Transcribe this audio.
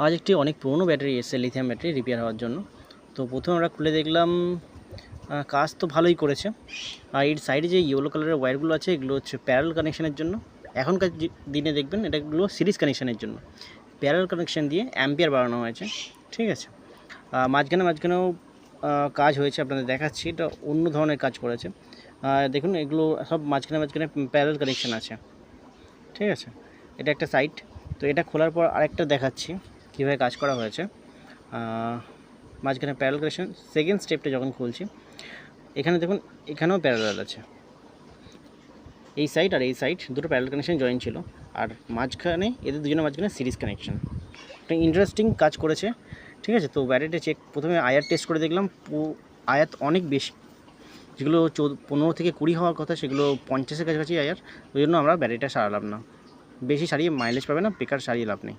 আজ একটি অনেক পুরনো ব্যাটারি এসেছে, লিথিয়াম ব্যাটারি রিপেয়ার হওয়ার জন্য। তো প্রথমে আমরা খুলে দেখলাম, কাজ তো ভালোই করেছে। আর এর সাইডে যে ইয়েলো কালারের ওয়্যারগুলো আছে, এগুলো হচ্ছে প্যারালাল কানেকশনের জন্য। এখনকার দিনে দেখবেন এটাগুলো সিরিজ কানেকশনের জন্য। প্যারালাল কানেকশন দিয়ে অ্যাম্পিয়ার বাড়ানো হয়েছে, ঠিক আছে। মাঝখানেও কাজ হয়েছে, আপনাদের দেখাচ্ছি। এটা অন্য ধরনের কাজ করেছে। দেখুন, এগুলো সব মাঝখানে প্যারালাল কানেকশন আছে, ঠিক আছে। এটা একটা সাইড। তো এটা খোলার পর আরেকটা দেখাচ্ছি কীভাবে কাজ করা হয়েছে। মাঝখানে প্যারালাল কানেকশন, সেকেন্ড স্টেপটা যখন খুলছি, এখানে দেখুন, এখানেও প্যারালাল আছে। এই সাইড আর এই সাইড দুটো প্যারালাল কানেকশন জয়েন ছিল, আর মাঝখানে এদের দুজনের মাঝখানে সিরিজ কানেকশন। একটা ইন্টারেস্টিং কাজ করেছে, ঠিক আছে। তো ব্যাটারিটা প্রথমে আয়ার টেস্ট করে দেখলাম, আয়াত অনেক বেশি। যেগুলো 15 থেকে 20 হওয়ার কথা, সেগুলো 50-এর কাছাকাছি আয়ার। ওই জন্য আমরা ব্যাটারিটা সারালাম না। বেশি সারিয়ে মাইলেজ পাবে না, বেকার সারিয়ে লাভ নেই।